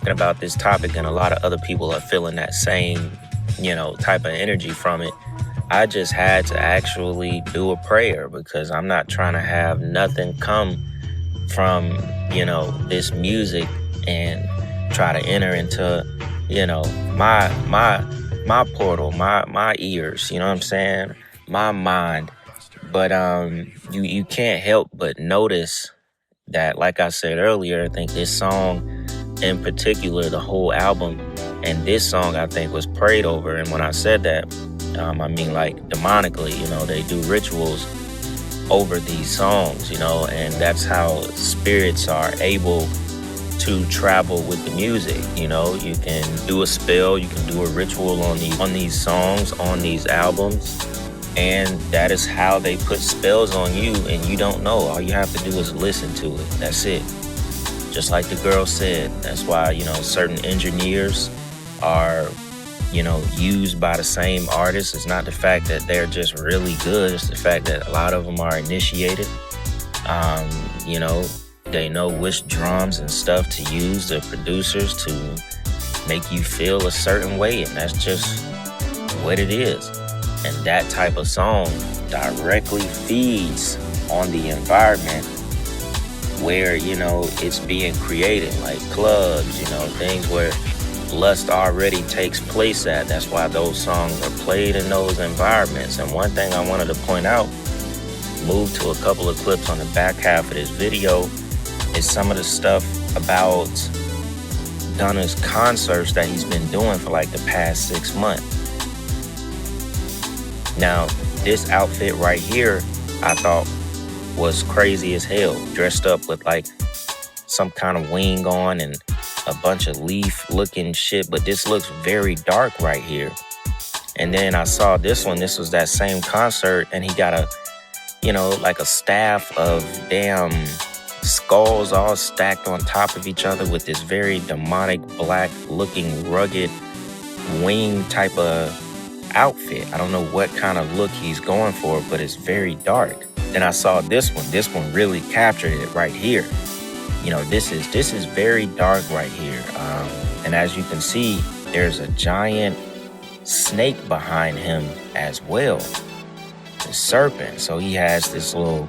talking about this topic and a lot of other people are feeling that same, type of energy from it, I just had to actually do a prayer because I'm not trying to have nothing come from, this music and try to enter into, my portal, my ears, you know what I'm saying? My mind. But you can't help but notice that, like I said earlier, I think this song in particular, the whole album, and this song I think was prayed over. And when I said that, I mean like demonically, they do rituals over these songs, and that's how spirits are able to travel with the music. You can do a spell, you can do a ritual on these songs, on these albums, and that is how they put spells on you, and you don't know. All you have to do is listen to it. That's it. Just like the girl said, that's why, certain engineers are, used by the same artists. It's not the fact that they're just really good. It's the fact that a lot of them are initiated. They know which drums and stuff to use, the producers, to make you feel a certain way, and that's just what it is. And that type of song directly feeds on the environment where, it's being created, like clubs, things where lust already takes place at. That's why those songs are played in those environments. And one thing I wanted to point out, move to a couple of clips on the back half of this video, is some of the stuff about Gunna's concerts that he's been doing for like the past 6 months. Now, this outfit right here, I thought was crazy as hell. Dressed up with like some kind of wing on and a bunch of leaf looking shit, but this looks very dark right here. And then I saw this one, this was that same concert, and he got like a staff of damn skulls all stacked on top of each other with this very demonic, black looking, rugged wing type of outfit. I don't know what kind of look he's going for, but it's very dark. Then I saw this one really captured it right here. This is very dark right here. And as you can see, there's a giant snake behind him as well. The serpent. So he has this little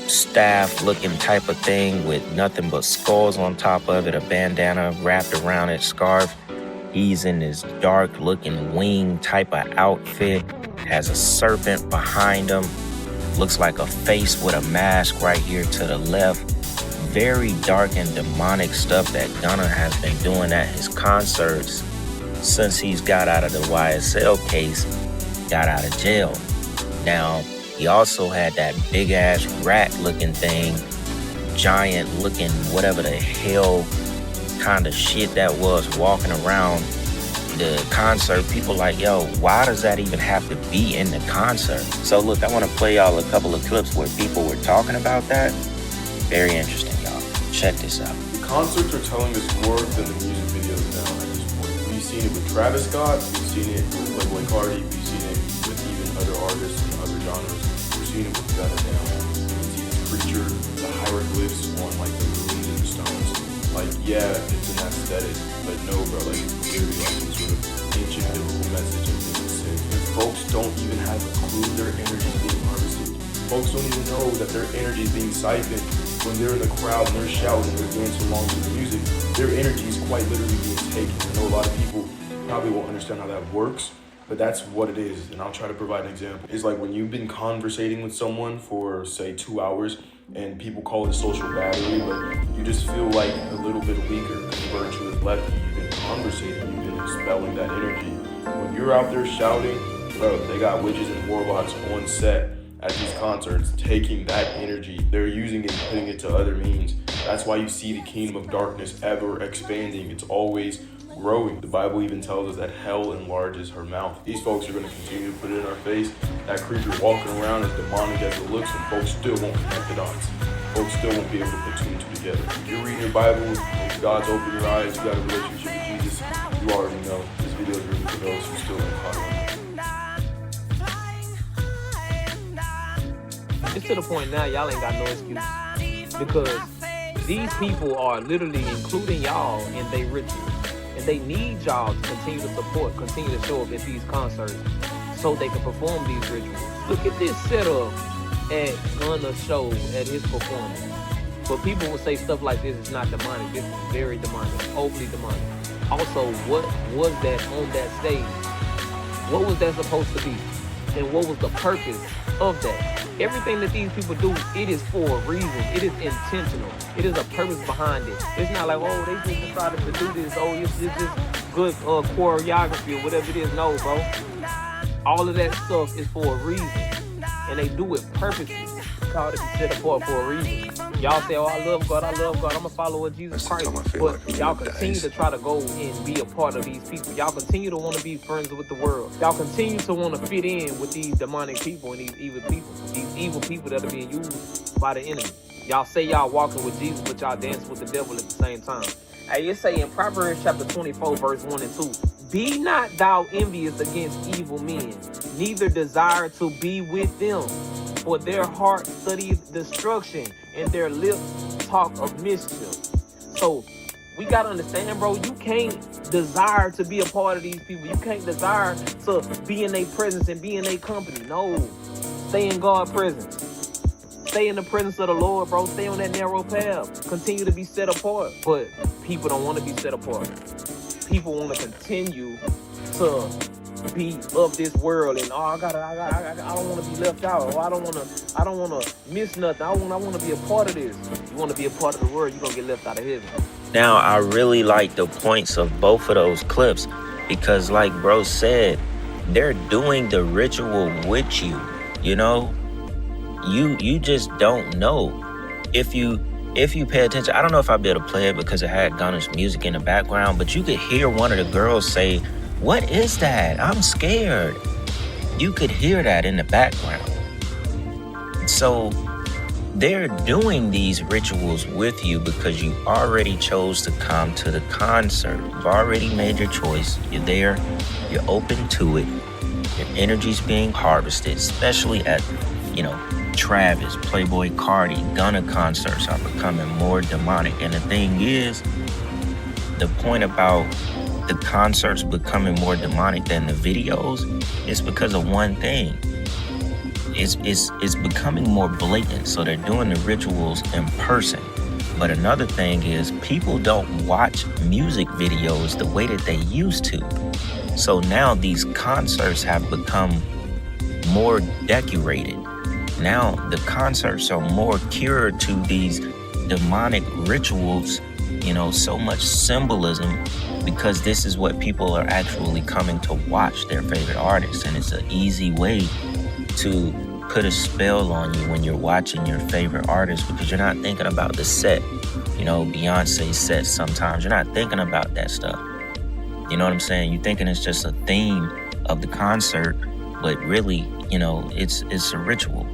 staff looking type of thing with nothing but skulls on top of it, a bandana wrapped around it, scarf. He's in this dark looking wing type of outfit, has a serpent behind him, looks like a face with a mask right here to the left. Very dark and demonic stuff that Gunna has been doing at his concerts since he's got out of the YSL case, got out of jail. Now, he also had that big ass rat looking thing, giant looking whatever the hell kind of shit that was walking around the concert. People like, yo, why does that even have to be in the concert? So look, I want to play y'all a couple of clips where people were talking about that. Very interesting, y'all. Check this out. The concerts are telling us more than the music videos now at this point. We've seen it with Travis Scott, we've seen it with Playboi Carti, we've seen it with even other artists and other genres. We've seen it with Gunna now. You can see this creature, the hieroglyphs on like the ruins and the stones. Like, yeah, it's an aesthetic, but no, bro, like it's clearly like some sort of ancient biblical message of being sick. And folks don't even have a clue their energy is being harvested. Folks don't even know that their energy is being siphoned when they're in the crowd and they're shouting, they're dancing along with the music. Their energy is quite literally being taken. I know a lot of people probably won't understand how that works, but that's what it is, and I'll try to provide an example. It's like when you've been conversating with someone for, say, 2 hours, and people call it social battery, but you just feel like a little bit weaker because the virtue has left you. You've been conversating, you've been expelling that energy. When you're out there shouting, bro, they got witches and warlocks on set at these concerts taking that energy. They're using it and putting it to other means. That's why you see the kingdom of darkness ever expanding. It's always growing. The Bible even tells us that hell enlarges her mouth. These folks are going to continue to put it in our face. That creature walking around as demonic as it looks, and folks still won't connect the dots. Folks still won't be able to put two and two together. If you're reading your Bible, if God's opened your eyes, you got a relationship with Jesus, you already know. This video is really for those who still ain't caught on. It's to the point now, y'all ain't got no excuse. Because These people are literally including y'all in their rituals. And they need y'all to continue to support, continue to show up at these concerts so they can perform these rituals. Look at this setup at Gunna's show, at his performance. But people will say stuff like this is not demonic. This is very demonic, overly demonic. Also, what was that on that stage? What was that supposed to be? And what was the purpose of that? Everything that these people do, it is for a reason. It is intentional. It is a purpose behind it. It's not like, oh, they just decided to do this. Oh, it's just good choreography or whatever it is. No, bro. All of that stuff is for a reason. And they do it purposely. It's called to be set apart for a reason. Y'all say, oh, I love God, I'm a follower of Jesus Christ. But y'all continue to try to go and be a part of these people. Y'all continue to want to be friends with the world. Y'all continue to want to fit in with these demonic people and these evil people. These evil people that are being used by the enemy. Y'all say y'all walking with Jesus, but y'all dance with the devil at the same time. Hey, it say in Proverbs chapter 24, verse 1 and 2, be not thou envious against evil men, neither desire to be with them. For their heart studieth destruction, and their lips talk of mischief. So, we gotta understand, bro, you can't desire to be a part of these people. You can't desire to be in their presence and be in their company. No. Stay in God's presence. Stay in the presence of the Lord, bro. Stay on that narrow path. Continue to be set apart. But people don't want to be set apart. People want to continue to be of this world, and I don't want to be left out. Or I don't want to miss nothing. I want to be a part of this. You want to be a part of the world, you're gonna get left out of heaven. Now, I really like the points of both of those clips because, like bro said, they're doing the ritual with you. You know, you just don't know if you pay attention. I don't know if I'll be able to play it because it had Gunna's music in the background, but you could hear one of the girls say, "What is that? I'm scared." You could hear that in the background. So they're doing these rituals with you because you already chose to come to the concert. You've already made your choice. You're there. You're open to it. Your energy's being harvested, especially at, Travis, Playboy Carti, Gunna concerts are becoming more demonic. And the thing is, the point about the concerts becoming more demonic than the videos is because of one thing. It's becoming more blatant, so they're doing the rituals in person. But another thing is, people don't watch music videos the way that they used to. So now these concerts have become more decorated. Now the concerts are more cured to these demonic rituals, so much symbolism, because this is what people are actually coming to watch their favorite artists. And it's an easy way to put a spell on you when you're watching your favorite artist, because you're not thinking about the set. Beyonce's set sometimes. You're not thinking about that stuff. You know what I'm saying? You're thinking it's just a theme of the concert, but really, it's a ritual.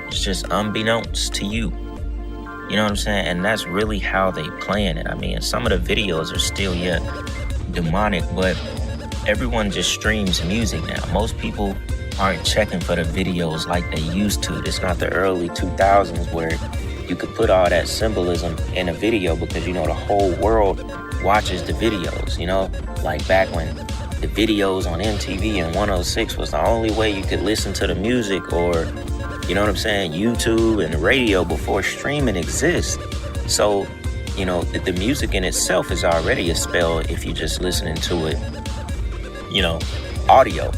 It's just unbeknownst to you. You know what I'm saying? And that's really how they playing it. I mean, some of the videos are still yet demonic, but everyone just streams music now. Most people aren't checking for the videos like they used to. It's not the early 2000s where you could put all that symbolism in a video because, the whole world watches the videos, like back when the videos on MTV and 106 was the only way you could listen to the music, or, YouTube and the radio before streaming exists. So, the music in itself is already a spell if you're just listening to it, audio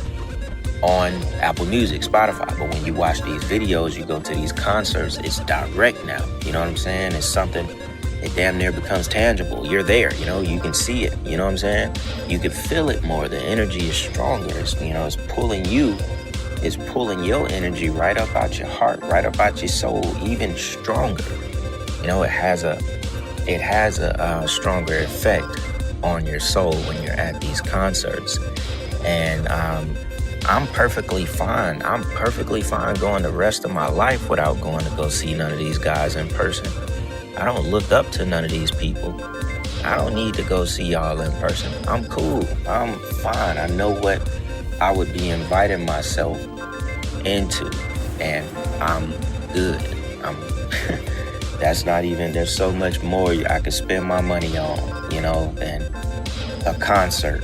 on Apple Music, Spotify. But when you watch these videos, you go to these concerts, it's direct now. You know what I'm saying? It's something, it damn near becomes tangible. You're there, you can see it. You know what I'm saying? You can feel it more. The energy is stronger. It's, it's pulling you. It's pulling your energy right up out your heart, right up out your soul, even stronger. It has a stronger effect on your soul when you're at these concerts. And I'm perfectly fine. I'm perfectly fine going the rest of my life without going to go see none of these guys in person. I don't look up to none of these people. I don't need to go see y'all in person. I'm cool. I'm fine. I know what I would be inviting myself into, and I'm good. that's not even, there's so much more I could spend my money on, you know, than a concert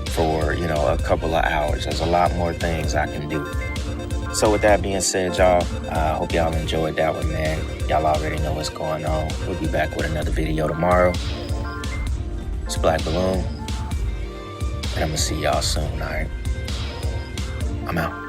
for, you know, a couple of hours. There's a lot more things I can do. So with that being said, y'all, I hope y'all enjoyed that one, man. Y'all already know what's going on. We'll be back with another video tomorrow. It's Black Balloon, and I'm gonna see y'all soon, all right? I'm out.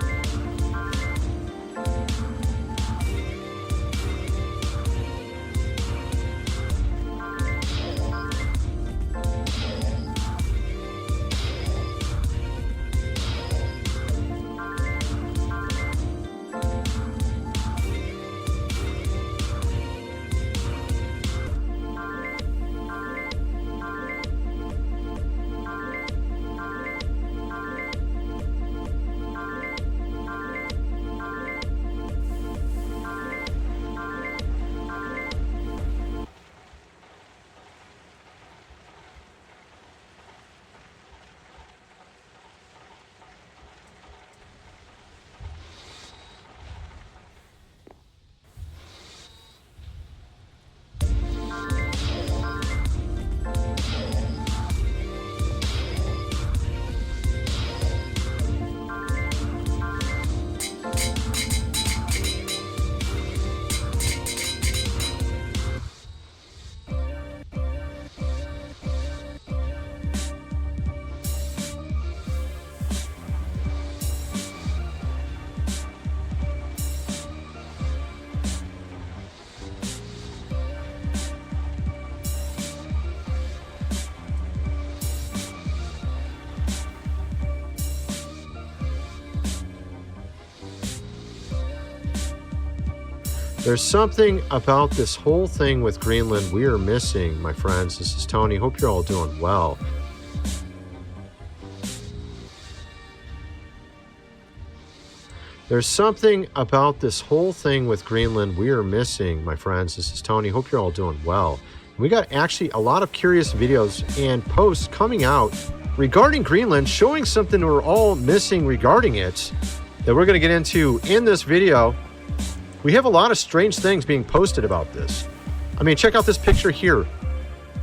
There's something about this whole thing with Greenland we are missing, my friends. This is Tony. Hope you're all doing well. There's something about this whole thing with Greenland we are missing, my friends. This is Tony. Hope you're all doing well. We got actually a lot of curious videos and posts coming out regarding Greenland, showing something we're all missing regarding it that we're going to get into in this video. We have a lot of strange things being posted about this. I mean, check out this picture here.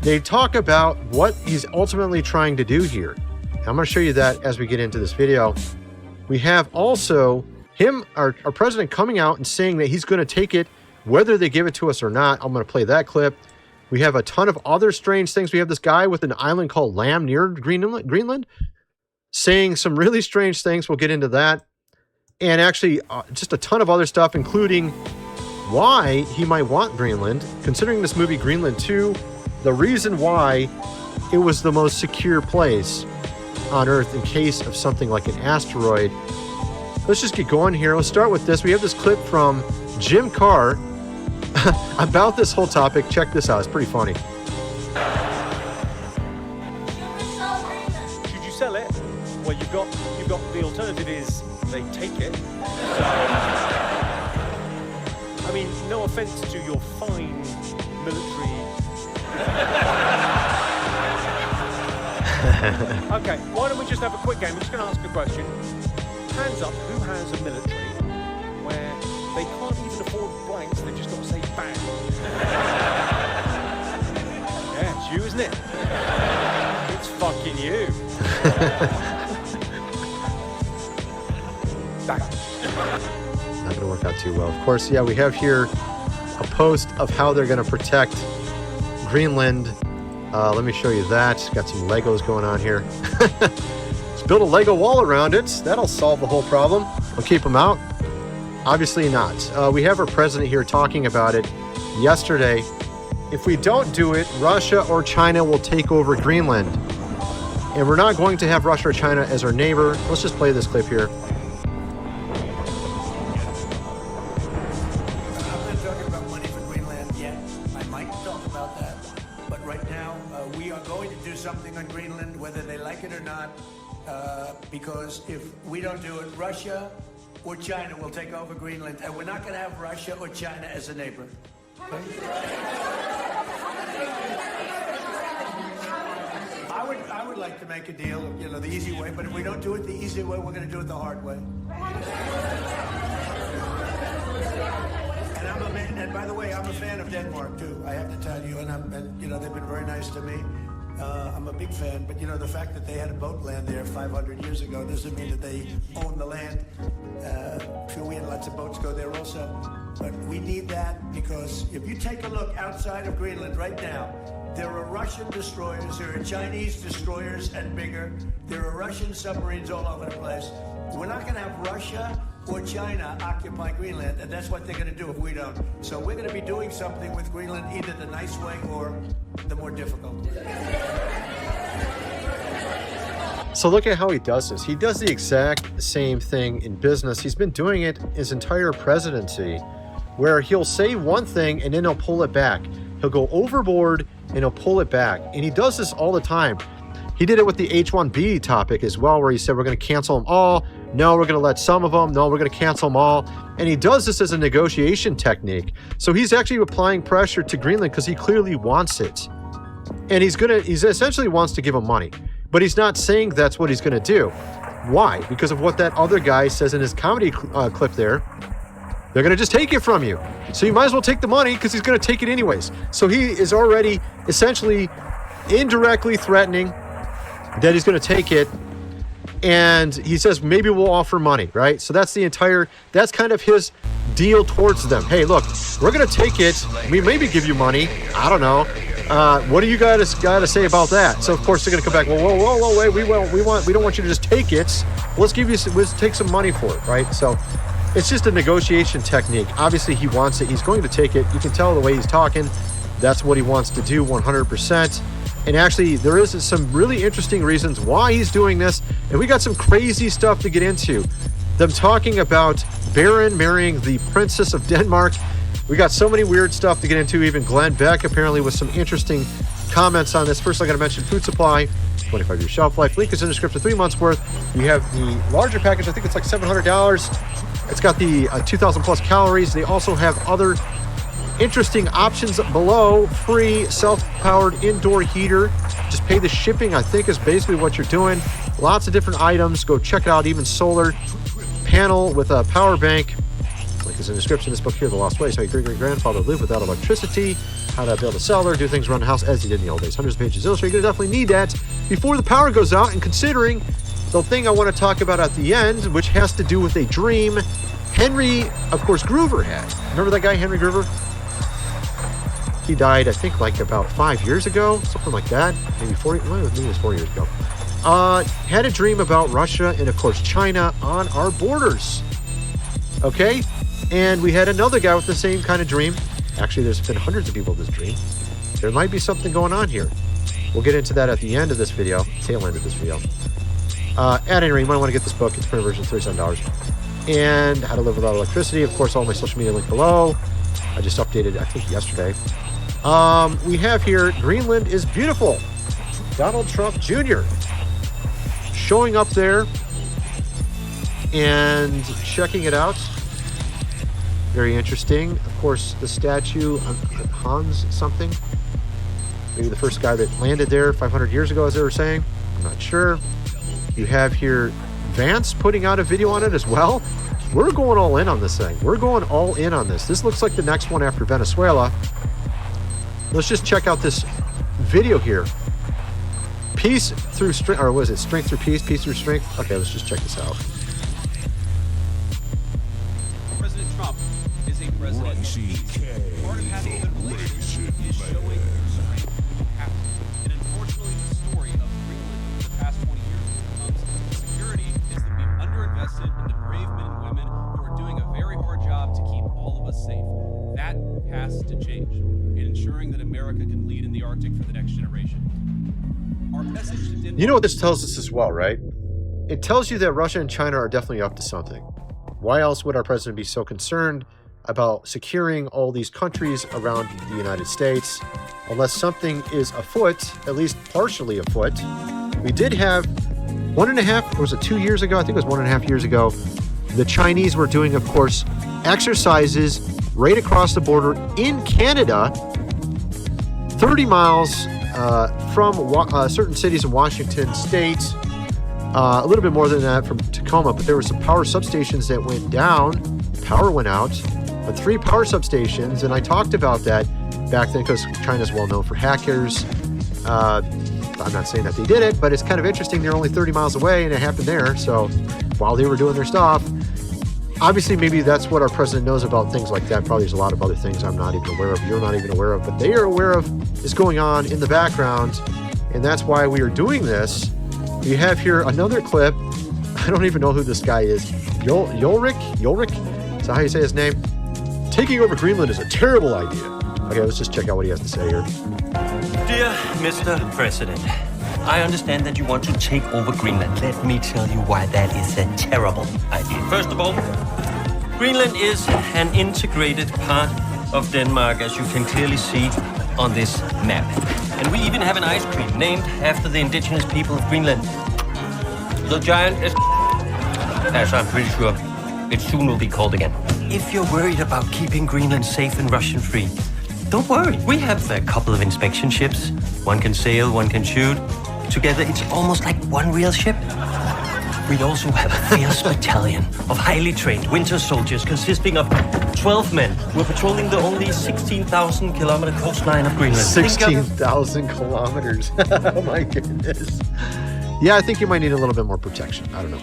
They talk about what he's ultimately trying to do here. I'm going to show you that as we get into this video. We have also him, our president, coming out and saying that he's going to take it, whether they give it to us or not. I'm going to play that clip. We have a ton of other strange things. We have this guy with an island called Lamb near Greenland saying some really strange things. We'll get into that. And actually, just a ton of other stuff, including why he might want Greenland, considering this movie Greenland 2, the reason why it was the most secure place on Earth in case of something like an asteroid. Let's just get going here. Let's start with this. We have this clip from Jim Carr about this whole topic. Check this out. It's pretty funny. Should you sell it? Well, you've got the alternative is they take it. So, I mean, no offense to your fine military. Okay, why don't we just have a quick game? I'm just going to ask a question. Hands up, who has a military where they can't even afford blanks, they just got to say bang? Yeah, it's you, isn't it? It's fucking you. Bang. Not going to work out too well. Of course, yeah, we have here a post of how they're going to protect Greenland. Let me show you that. Got some Legos going on here. Let's build a Lego wall around it. That'll solve the whole problem. We'll keep them out. Obviously not. We have our president here talking about it yesterday. If we don't do it, Russia or China will take over Greenland. And we're not going to have Russia or China as our neighbor. Let's just play this clip here. Because if we don't do it, Russia or China will take over Greenland, and we're not going to have Russia or China as a neighbor. Okay? I would like to make a deal, you know, the easy way, but if we don't do it the easy way, we're going to do it the hard way. And I'm And by the way, I'm a fan of Denmark too. I have to tell you, and you know, they've been very nice to me. I'm a big fan, but you know, the fact that they had a boat land there 500 years ago doesn't mean that they own the land. Sure, we had lots of boats go there also, but we need that because if you take a look outside of Greenland right now, there are Russian destroyers, there are Chinese destroyers and bigger, there are Russian submarines all over the place. We're not going to have Russia or China occupy Greenland, and that's what they're going to do if we don't. So we're going to be doing something with Greenland, either the nice way or the more difficult. So look at how he does this. He does the exact same thing in business. He's been doing it his entire presidency, where he'll say one thing and then he'll pull it back. He'll go overboard and he'll pull it back. And he does this all the time. He did it with the H-1B topic as well, where he said, we're going to cancel them all. No, we're going to let some of them. No, we're going to cancel them all. And he does this as a negotiation technique. So he's actually applying pressure to Greenland because he clearly wants it. And he's essentially wants to give them money. But he's not saying that's what he's going to do. Why? Because of what that other guy says in his comedy clip there. They're going to just take it from you. So you might as well take the money because he's going to take it anyways. So he is already essentially indirectly threatening that he's going to take it. And he says, maybe we'll offer money, right? So that's that's kind of his deal towards them. Hey, look, we're going to take it. We maybe give you money. I don't know. What do you guys got to say about that? So of course they're going to come back. Well, whoa, wait. We don't want you to just take it. Let's take some money for it, right? So it's just a negotiation technique. Obviously he wants it. He's going to take it. You can tell the way he's talking. That's what he wants to do 100%. And actually, there is some really interesting reasons why he's doing this. And we got some crazy stuff to get into. Them talking about Baron marrying the Princess of Denmark. We got so many weird stuff to get into. Even Glenn Beck apparently with some interesting comments on this. First, I got to mention Food Supply, 25-year shelf life. Link is in the description, 3 months worth. You have the larger package. I think it's like $700. It's got the 2,000 plus calories. They also have other interesting options below. Free self-powered indoor heater. Just pay the shipping, I think, is basically what you're doing. Lots of different items. Go check it out. Even solar panel with a power bank. Link is in the description. This book here, The Lost Ways, How Your Great-Great-Grandfather Lived Without Electricity, How to Build a Cellar, Do Things Around the House as he did in the old days. Hundreds of pages illustrated. You're going to definitely need that before the power goes out. And considering the thing I want to talk about at the end, which has to do with a dream Henry, of course, Groover had. Remember that guy, Henry Groover? He died, I think, like about 5 years ago, something like that. Maybe 4, maybe it was 4 years ago. Had a dream about Russia and, of course, China on our borders. Okay? And we had another guy with the same kind of dream. Actually, there's been hundreds of people with this dream. There might be something going on here. We'll get into that at the end of this video, tail end of this video. At any rate, you might want to get this book. It's printed version, $37. And How to Live Without Electricity. Of course, all my social media link below. I just updated, I think, yesterday. We have here, Greenland is beautiful. Donald Trump Jr. showing up there and checking it out. Very interesting. Of course, the statue of Hans something. Maybe the first guy that landed there 500 years ago, as they were saying. I'm not sure. You have here Vance putting out a video on it as well. We're going all in on this thing. We're going all in on this. This looks like the next one after Venezuela. Let's just check out this video here. Peace through strength, or was it strength through peace, peace through strength? Okay, let's just check this out. President Trump is a president. Part of having a good relationship is showing strength. And unfortunately, the story of Greenland in the past 20 years becomes security is that we've underinvested in the brave men and women who are doing a very hard job to keep all of us safe. That has to change in ensuring that America can lead in the Arctic for the next generation. Our message to Denmark— You know what this tells us as well, right? It tells you that Russia and China are definitely up to something. Why else would our president be so concerned about securing all these countries around the United States? Unless something is afoot, at least partially afoot. We did have 1.5, or was it 2 years ago? I think it was 1.5 years ago. The Chinese were doing, of course, exercises right across the border in Canada, 30 miles from certain cities in Washington State, a little bit more than that from Tacoma, but there were some power substations that went down, power went out, but 3 power substations. And I talked about that back then because China's well known for hackers. I'm not saying that they did it, but it's kind of interesting. They're only 30 miles away and it happened there. So while they were doing their stuff, obviously maybe that's what our president knows about things like that. Probably there's a lot of other things I'm not even aware of, you're not even aware of, but they are aware of is going on in the background. And that's why we are doing this. We have here another clip. I don't even know who this guy is. Ulrich? Is that how you say his name? Taking over Greenland is a terrible idea. Okay, let's just check out what he has to say here. Dear Mr. President, I understand that you want to take over Greenland. Let me tell you why that is a terrible idea. First of all, Greenland is an integrated part of Denmark, as you can clearly see on this map. And we even have an ice cream named after the indigenous people of Greenland. The giant is, as I'm pretty sure it soon will be called again. If you're worried about keeping Greenland safe and Russian-free, don't worry. We have a couple of inspection ships. One can sail, one can shoot. Together, it's almost like one real ship. We also have a fierce battalion of highly trained winter soldiers consisting of 12 men who are patrolling the only 16,000 kilometer coastline of Greenland. 16,000 kilometers. Oh my goodness. Yeah, I think you might need a little bit more protection. I don't know.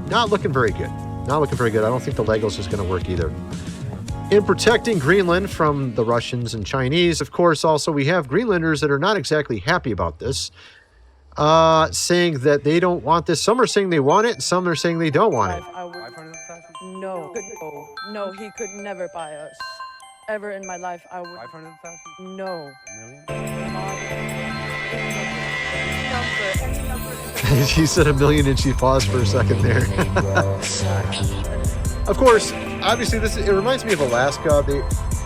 Not looking very good. Not looking very good. I don't think the Legos is going to work either. In protecting Greenland from the Russians and Chinese, of course, also we have Greenlanders that are not exactly happy about this, saying that they don't want this. Some are saying they want it, some are saying they don't want it. No, he could never buy us. Ever in my life, I would. 500,000? No. She said $1 million and she paused for a second there. Of course, obviously, it reminds me of Alaska.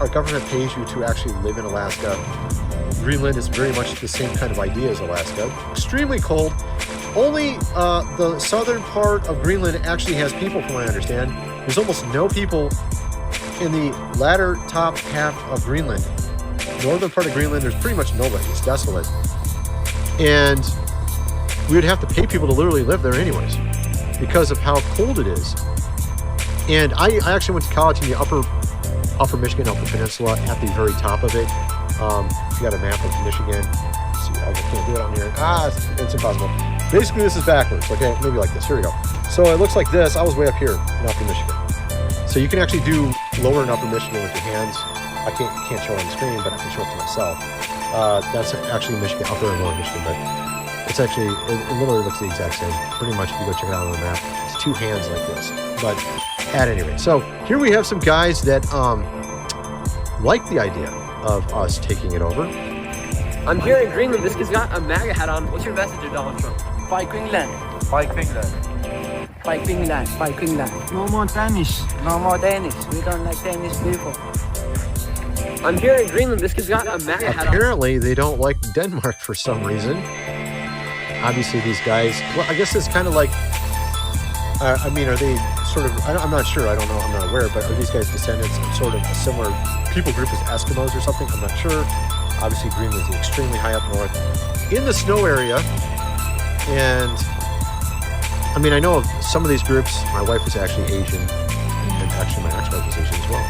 Our government pays you to actually live in Alaska. Greenland is very much the same kind of idea as Alaska. Extremely cold. Only the southern part of Greenland actually has people, from what I understand. There's almost no people in the latter top half of Greenland. Northern part of Greenland, there's pretty much nobody. It's desolate. And we would have to pay people to literally live there anyways because of how cold it is. And I actually went to college in the upper Michigan, Upper Peninsula, at the very top of it. If you got a map of Michigan, see, I can't do it on here. It's impossible. Basically, this is backwards. Okay, maybe like this. Here we go. So it looks like this. I was way up here in Upper Michigan. So you can actually do lower and Upper Michigan with your hands. I can't show it on the screen, but I can show it to myself. That's actually Michigan, Upper and Lower Michigan, but it's actually, it literally looks the exact same. Pretty much, if you go check it out on the map, it's 2 hands like this. But at any rate, so here we have some guys that like the idea of us taking it over. I'm here in Greenland. This kid's got a MAGA hat on. What's your message to Donald Trump? Fight Greenland. Fight Greenland. Fight Greenland. Fight Greenland. No more Danish. No more Danish. We don't like Danish people. I'm here in Greenland. This kid's got a MAGA hat on. Apparently, they don't like Denmark for some reason. Obviously, these guys, well, I guess it's kind of like, I mean, are they sort of, I'm not sure, I don't know, I'm not aware, but are these guys descendants of sort of a similar people group as Eskimos or something? I'm not sure. Obviously, Greenland is extremely high up north in the snow area. And I mean, I know of some of these groups. My wife is actually Asian, and actually my ex-wife is Asian as well.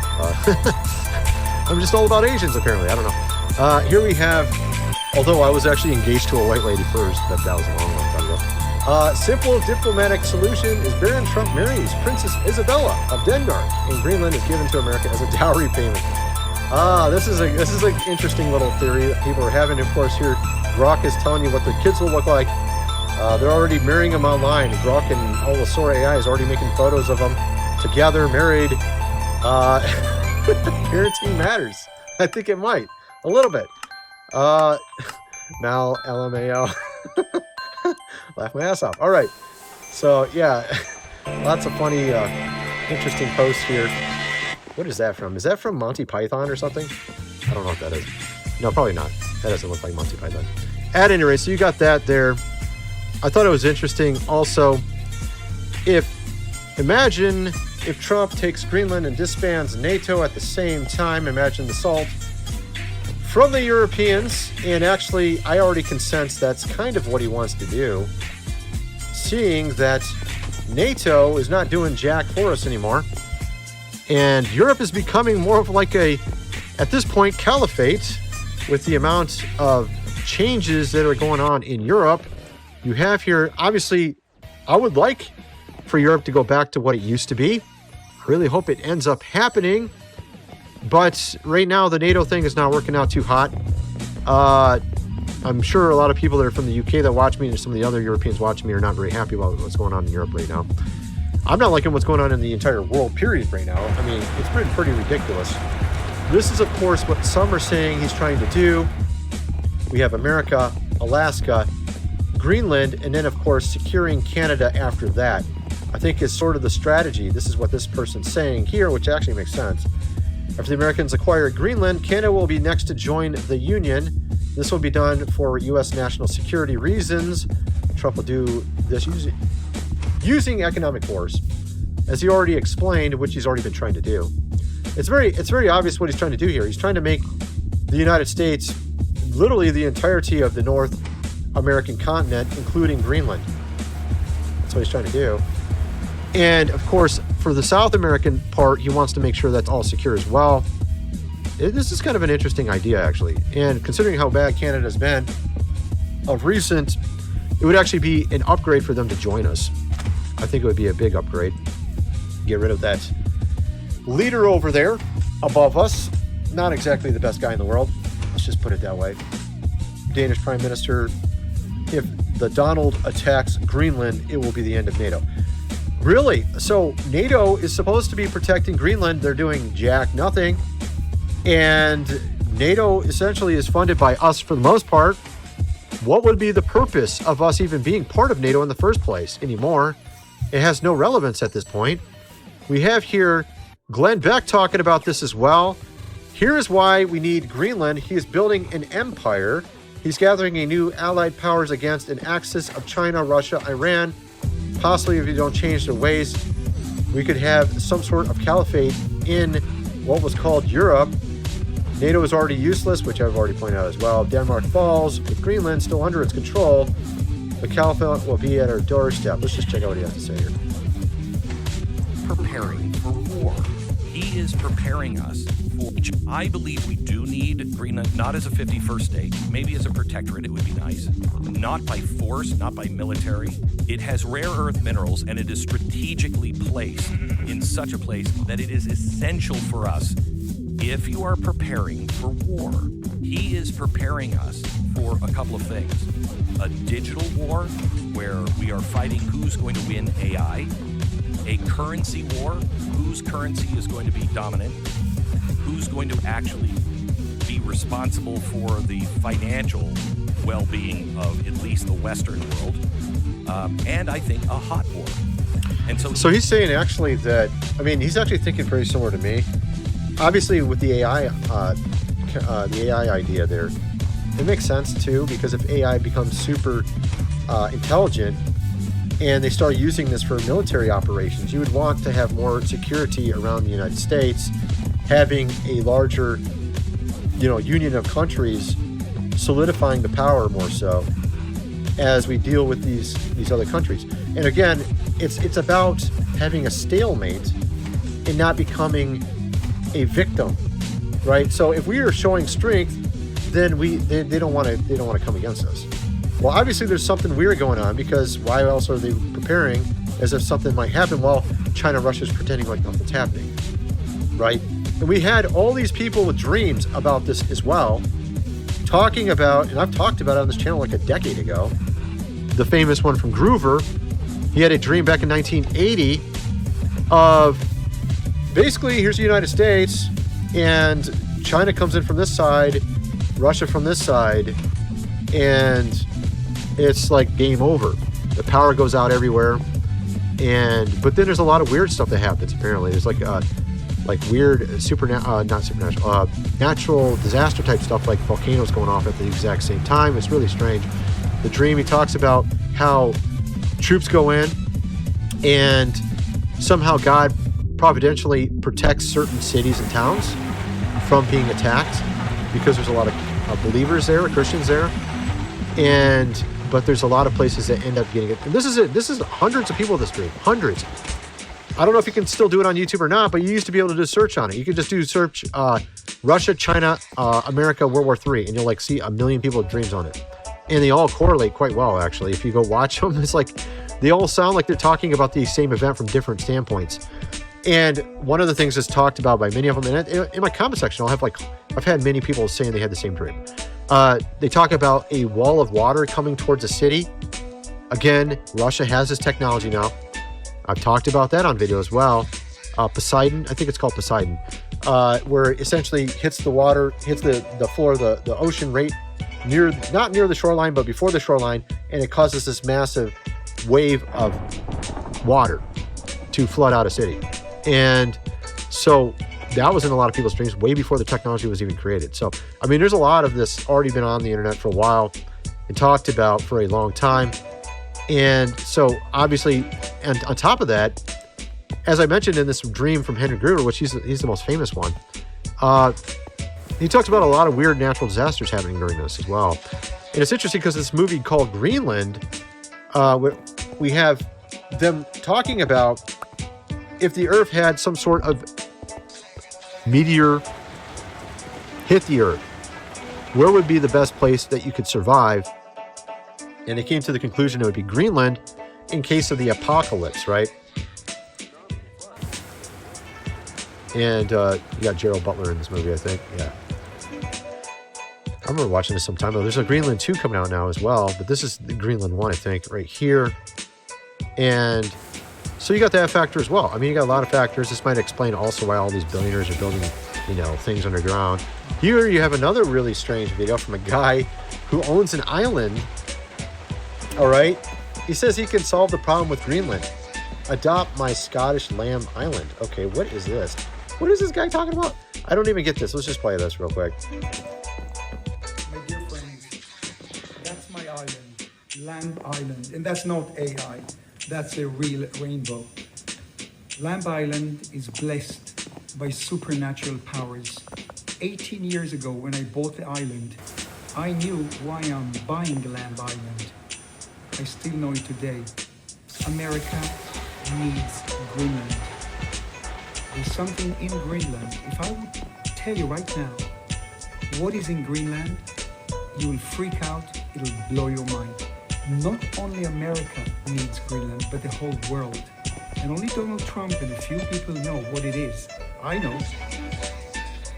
I'm just all about Asians, apparently. I don't know. Here we have, although I was actually engaged to a white lady first, but that was a long time ago. Simple diplomatic solution is Baron Trump marries Princess Isabella of Denmark, and Greenland is given to America as a dowry payment. This is an interesting little theory that people are having. Of course, here Grok is telling you what their kids will look like. They're already marrying them online. Grok and all the Sora AI is already making photos of them together, married. Parenting matters. I think it might a little bit. Mal LMAO. Laugh my ass off. All right. So yeah, lots of funny, interesting posts here. What is that from? Is that from Monty Python or something? I don't know what that is. No, probably not. That doesn't look like Monty Python. At any rate, so you got that there. I thought it was interesting. Also, imagine if Trump takes Greenland and disbands NATO at the same time. Imagine the salt from the Europeans. And actually, I already can sense that's kind of what he wants to do. Seeing that NATO is not doing jack for us anymore. And Europe is becoming more of like a, at this point, caliphate with the amount of changes that are going on in Europe. You have here, obviously, I would like for Europe to go back to what it used to be. I really hope it ends up happening. But right now, the NATO thing is not working out too hot. I'm sure a lot of people that are from the UK that watch me and some of the other Europeans watching me are not very happy about what's going on in Europe right now. I'm not liking what's going on in the entire world, period, right now. I mean, it's been pretty ridiculous. This is, of course, what some are saying he's trying to do. We have America, Alaska, Greenland, and then, of course, securing Canada after that. I think is sort of the strategy. This is what this person's saying here, which actually makes sense. After the Americans acquire Greenland, Canada will be next to join the Union. This will be done for U.S. national security reasons. Trump will do this using economic force, as he already explained, which he's already been trying to do. It's very obvious what he's trying to do here. He's trying to make the United States literally the entirety of the North American continent, including Greenland. That's what he's trying to do. And of course, for the South American part, he wants to make sure that's all secure as well. This is kind of an interesting idea, actually. And considering how bad Canada's been of recent, it would actually be an upgrade for them to join us. I think it would be a big upgrade. Get rid of that leader over there above us. Not exactly the best guy in the world. Let's just put it that way. Danish Prime Minister, if the Donald attacks Greenland, it will be the end of NATO. Really? So NATO is supposed to be protecting Greenland. They're doing jack nothing. And NATO essentially is funded by us for the most part. What would be the purpose of us even being part of NATO in the first place anymore? It has no relevance at this point. We have here Glenn Beck talking about this as well. Here is why we need Greenland. He is building an empire. He's gathering a new allied powers against an axis of China, Russia, Iran. Possibly, if you don't change their ways, we could have some sort of caliphate in what was called Europe. NATO is already useless, which I've already pointed out as well. Denmark falls with Greenland still under its control. The caliphate will be at our doorstep. Let's just check out what he has to say here. Preparing for war. He is preparing us for. I believe we do need Greenland, not as a 51st state, maybe as a protectorate, it would be nice. Not by force, not by military. It has rare earth minerals, and it is strategically placed in such a place that it is essential for us if you are preparing for war. He is preparing us for a couple of things. A digital war, where we are fighting who's going to win AI. A currency war, whose currency is going to be dominant. Who's going to actually be responsible for the financial well-being of at least the Western world. And I think a hot war. And so he's saying actually that, I mean, he's actually thinking very similar to me. Obviously, with the AI idea there, it makes sense too, because if AI becomes super intelligent and they start using this for military operations, you would want to have more security around the United States, having a larger, union of countries, solidifying the power more so as we deal with these other countries. And again, it's about having a stalemate and not becoming a victim, right? So if we are showing strength, then they don't want to come against us. Well, obviously there's something weird going on, because why else are they preparing as if something might happen while China, Russia's pretending like nothing's happening, right? And we had all these people with dreams about this as well, talking about, and I've talked about it on this channel like a decade ago, the famous one from Groover. He had a dream back in 1980 of basically, here's the United States, and China comes in from this side, Russia from this side, and it's like game over. The power goes out everywhere, but then there's a lot of weird stuff that happens. Apparently, there's like weird natural disaster type stuff, like volcanoes going off at the exact same time. It's really strange. The dream, he talks about how troops go in, and somehow God providentially protects certain cities and towns from being attacked, because there's a lot of believers there, Christians there, but there's a lot of places that end up getting it. And this is hundreds of people this dream, hundreds. I don't know if you can still do it on YouTube or not, but you used to be able to do search on it. You could just do search Russia, China, America, World War III, and you'll like see 1 million people with dreams on it. And they all correlate quite well, actually. If you go watch them, it's like they all sound like they're talking about the same event from different standpoints. And one of the things that's talked about by many of them, and in my comment section, I've had many people saying they had the same dream. They talk about a wall of water coming towards a city. Again, Russia has this technology now. I've talked about that on video as well. Poseidon, I think it's called Poseidon, where it essentially hits the water, hits the floor of the ocean right not near the shoreline, but before the shoreline, and it causes this massive wave of water to flood out a city. And so that was in a lot of people's dreams way before the technology was even created. So, I mean, there's a lot of this already been on the internet for a while and talked about for a long time. And so obviously, and on top of that, as I mentioned in this dream from Henry Gruver, which he's the most famous one, he talks about a lot of weird natural disasters happening during this as well. And it's interesting because this movie called Greenland, we have them talking about if the Earth had some sort of meteor hit the Earth, where would be the best place that you could survive? And they came to the conclusion it would be Greenland in case of the apocalypse, right? And you got Gerald Butler in this movie, I think. Yeah. I remember watching this some time ago. There's a Greenland 2 coming out now as well, but this is the Greenland 1, I think, right here. And so you got that factor as well. I mean, you got a lot of factors. This might explain also why all these billionaires are building, things underground. Here you have another really strange video from a guy who owns an island. All right. He says he can solve the problem with Greenland. Adopt my Scottish Lamb Island. Okay, what is this? What is this guy talking about? I don't even get this. Let's just play this real quick. My dear friends, that's my island, Lamb Island. And that's not AI. That's a real rainbow. Lamb Island is blessed by supernatural powers. 18 years ago, when I bought the island, I knew why I'm buying Lamb Island. I still know it today. America needs Greenland. There's something in Greenland. If I would tell you right now what is in Greenland, you will freak out. It'll blow your mind. Not only America needs Greenland, but the whole world. And only Donald Trump and a few people know what it is. I know.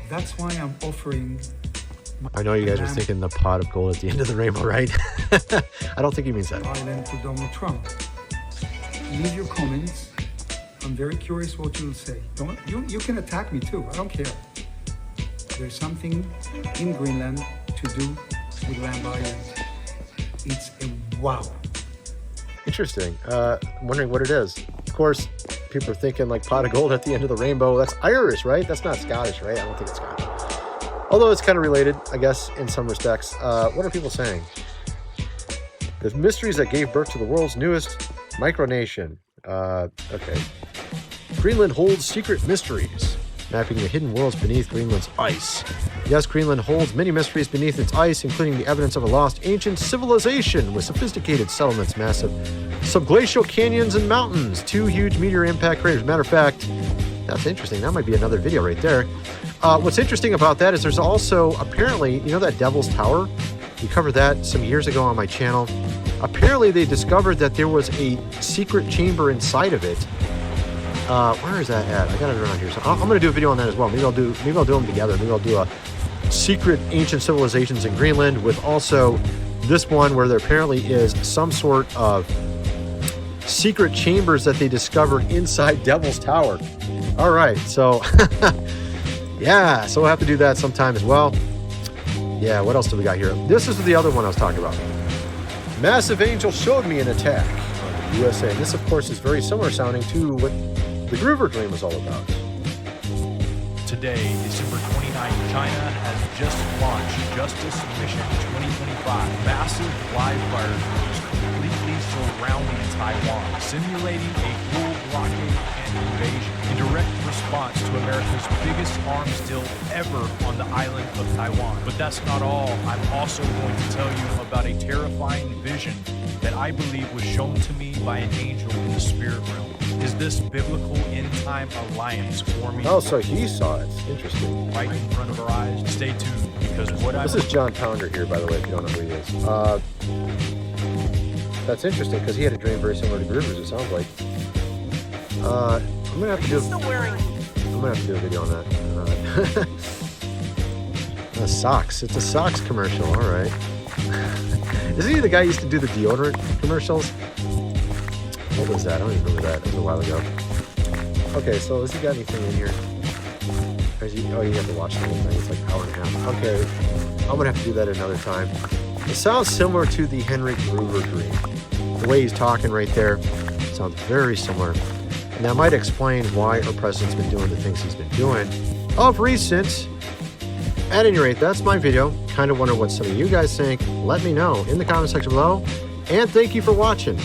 That's why I'm offering... I know you guys are thinking the pot of gold at the end of the rainbow, right? I don't think he means that. Island to Donald Trump. Leave your comments. I'm very curious what you'll say. You can attack me too. I don't care. There's something in Greenland to do with Lamb Island. It's a wow. Interesting. I'm wondering what it is. Of course, people are thinking like pot of gold at the end of the rainbow. That's Irish, right? That's not Scottish, right? I don't think it's Scottish. Although it's kind of related, I guess, in some respects. What are people saying? The mysteries that gave birth to the world's newest micronation. Okay. Greenland holds secret mysteries, mapping the hidden worlds beneath Greenland's ice. Yes, Greenland holds many mysteries beneath its ice, including the evidence of a lost ancient civilization with sophisticated settlements, massive subglacial canyons and mountains, 2 huge meteor impact craters. Matter of fact, that's interesting. That might be another video right there. What's interesting about that is there's also, apparently, you know that Devil's Tower? We covered that some years ago on my channel. Apparently, they discovered that there was a secret chamber inside of it. Where is that at? I got it around here. So I'm going to do a video on that as well. Maybe I'll do them together. Maybe I'll do a secret ancient civilizations in Greenland with also this one where there apparently is some sort of secret chambers that they discovered inside Devil's Tower. All right, so yeah, so we'll have to do that sometime as well. Yeah, what else do we got here? This is the other one I was talking about. Massive Angel showed me an attack on the USA. This, of course, is very similar sounding to what the Gruver dream was all about. Today, December 29th, China has just launched Justice Mission 2025. Massive live fire drones completely surrounding Taiwan, simulating a full blockade and invasion in direct response to America's biggest arms deal ever on the island of Taiwan. But that's not all. I'm also going to tell you about a terrifying vision that I believe was shown to me by an angel in the spirit realm. is this biblical end-time alliance forming. Oh, so he saw it. Interesting. Right in front of our eyes. Stay tuned, because what This is John Pounder here, by the way, if you don't know who he is. That's interesting, because he had a dream very similar to Gruber's, it sounds like. I'm gonna have to do a video on that. Socks. It's a socks commercial, all right. Isn't he the guy who used to do the deodorant commercials? What was that? I don't even remember that. It was a while ago. Okay, so has he got anything in here? Or is he, oh, you have to watch the whole thing. It's like an hour and a half. Okay, I'm gonna have to do that another time. It sounds similar to the Henry Gruber dream. The way he's talking right there sounds very similar. And that might explain why our president's been doing the things he's been doing of recent. At any rate, that's my video. Kind of wonder what some of you guys think. Let me know in the comment section below. And thank you for watching.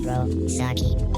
bro. Saki.